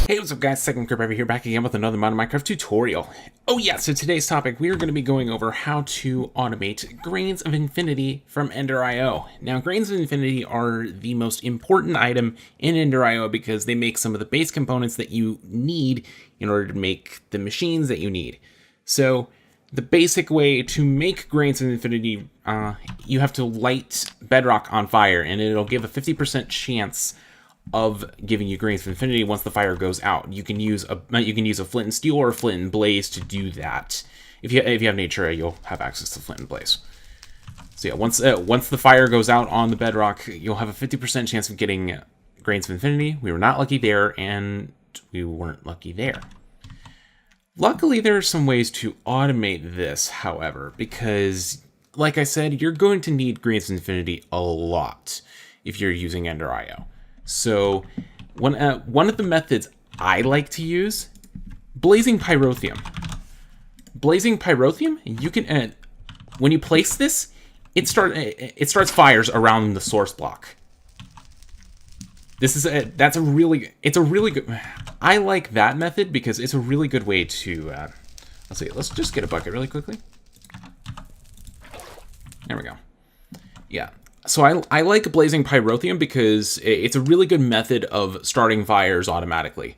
Hey, what's up guys, Second Grip over here, back again with another Modern Minecraft tutorial. Oh yeah, so today's topic, we are going to be going over how to automate Grains of Infinity from Ender.io. Now, Grains of Infinity are the most important item in Ender.io because they make some of the base components that you need in order to make the machines that you need. So, the basic way to make Grains of Infinity, you have to light bedrock on fire, and it'll give a 50% chance of giving you Grains of Infinity once the fire goes out. You can use a flint and steel or a flint and blaze to do that. If you have nature, you'll have access to flint and blaze. So yeah, once the fire goes out on the bedrock, you'll have a 50% chance of getting Grains of Infinity. We were not lucky there, and we weren't lucky there. Luckily, there are some ways to automate this, however, because, like I said, you're going to need Grains of Infinity a lot if you're using Ender.io. So, one of the methods I like to use, blazing pyrotheum. Blazing pyrotheum, you can when you place this, it starts fires around the source block. It's a really good. I like that method because it's a really good way to. Let's see. Let's just get a bucket really quickly. There we go. Yeah. So I like blazing pyrotheum because it's a really good method of starting fires automatically.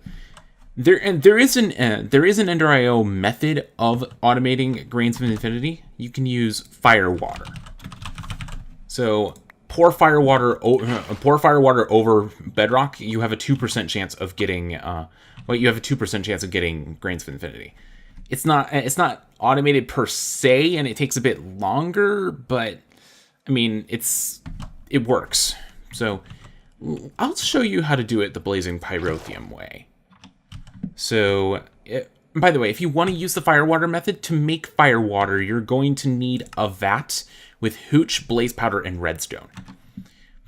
There is an Ender.io method of automating Grains of Infinity. You can use fire water. So pour fire water over bedrock. You have a 2% chance of getting you have a 2% chance of getting Grains of Infinity. It's not automated per se, and it takes a bit longer, but I mean, it works. So I'll show you how to do it the blazing pyrotheum way. So, by the way, if you want to use the firewater method, to make firewater, you're going to need a vat with hooch, blaze powder, and redstone.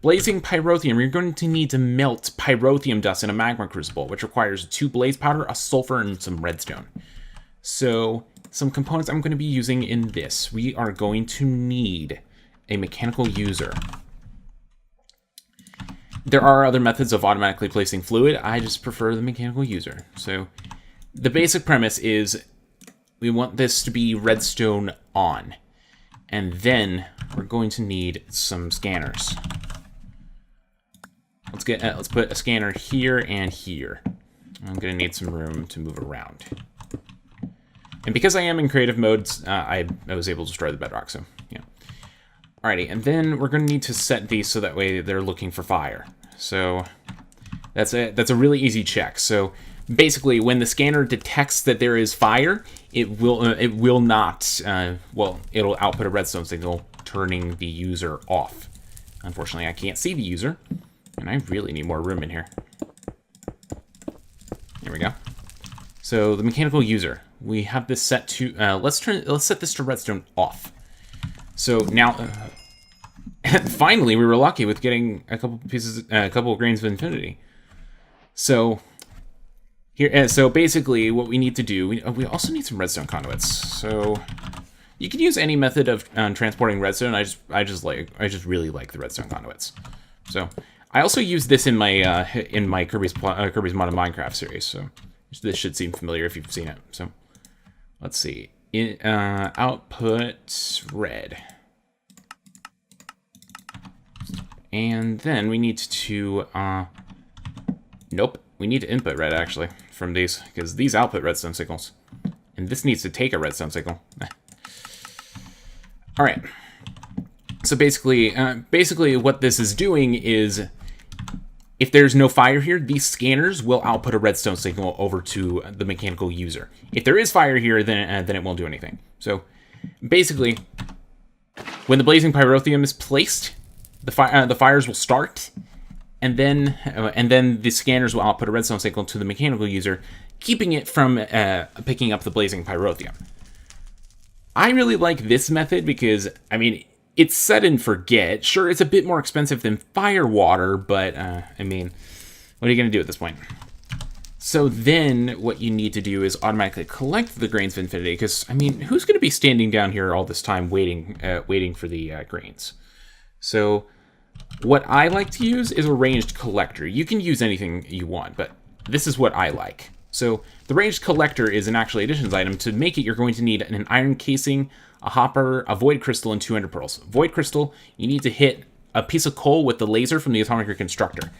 Blazing pyrotheum, you're going to need to melt pyrotheum dust in a magma crucible, which requires 2 blaze powder, a sulfur, and some redstone. So, some components I'm going to be using in this. We are going to need a mechanical user. There are other methods of automatically placing fluid. I just prefer the mechanical user. So the basic premise is we want this to be redstone on. And then we're going to need some scanners. Let's put a scanner here and here. I'm going to need some room to move around. And because I am in creative modes, I was able to destroy the bedrock, so yeah. Alrighty, and then we're going to need to set these so that way they're looking for fire. So that's a really easy check. So basically, when the scanner detects that there is fire, it'll output a redstone signal, turning the user off. Unfortunately, I can't see the user, and I really need more room in here. There we go. So the mechanical user, we have this set to let's set this to redstone off. So now, finally, we were lucky with getting a couple of Grains of Infinity. So here, so basically, what we need to do, we also need some Redstone Conduits. So you can use any method of transporting redstone. I just really like the Redstone Conduits. So I also use this in my Kirby's Modern Minecraft series. So this should seem familiar if you've seen it. So let's see. Output red. And then we need to, nope, we need to input red, actually, from these, because these output redstone signals. And this needs to take a redstone signal. Alright. So basically what this is doing is, if there's no fire here, these scanners will output a redstone signal over to the mechanical user. If there is fire here, then it won't do anything. So basically, when the blazing pyrotheum is placed, the fires will start, and then the scanners will output a redstone signal to the mechanical user, keeping it from picking up the blazing pyrotheum. I really like this method because, I mean, it's set and forget. Sure, it's a bit more expensive than fire water, but, I mean, what are you going to do at this point? So then what you need to do is automatically collect the Grains of Infinity, because, I mean, who's going to be standing down here all this time waiting for the grains? So what I like to use is a ranged collector. You can use anything you want, but this is what I like. So the ranged collector is an actual additions item. To make it, you're going to need an iron casing, a hopper, a void crystal, and 200 pearls. Void crystal, you need to hit a piece of coal with the laser from the atomic reconstructor.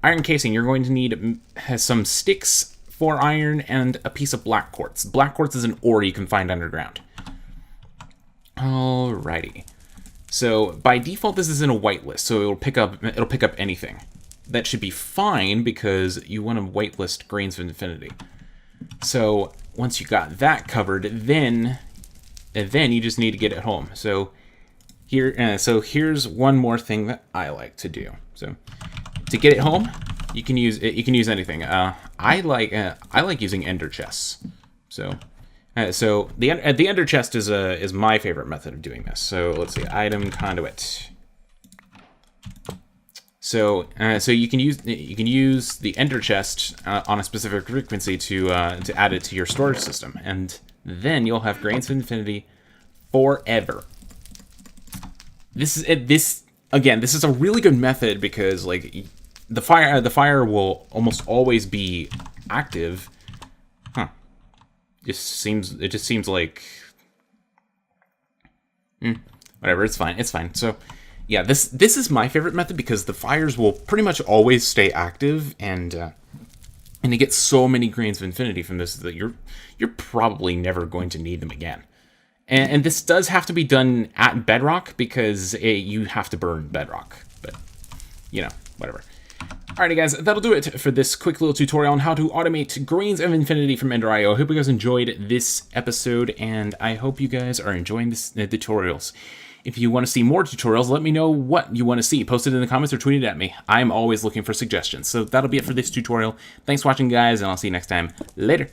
Iron casing, you're going to need some sticks, 4 iron, and a piece of black quartz. Black quartz is an ore you can find underground. Alrighty. So by default, this is in a whitelist, so it'll pick up anything. That should be fine because you want to whitelist Grains of Infinity. So once you got that covered, then you just need to get it home. So here's one more thing that I like to do. So to get it home, you can use anything. I like using ender chests. So the ender chest is my favorite method of doing this. So let's see, item conduit. So you can use the ender chest on a specific frequency to add it to your storage system, and then you'll have Grains of Infinity forever. This is a really good method because like the fire will almost always be active. It just seems like whatever. It's fine. So yeah, this is my favorite method because the fires will pretty much always stay active, and you get so many Grains of Infinity from this that you're probably never going to need them again. And this does have to be done at bedrock because you have to burn bedrock. But you know, whatever. Alrighty guys, that'll do it for this quick little tutorial on how to automate Grains of Infinity from Ender.io. I hope you guys enjoyed this episode, and I hope you guys are enjoying the tutorials. If you want to see more tutorials, let me know what you want to see. Post it in the comments or tweet it at me. I'm always looking for suggestions. So that'll be it for this tutorial. Thanks for watching, guys, and I'll see you next time. Later.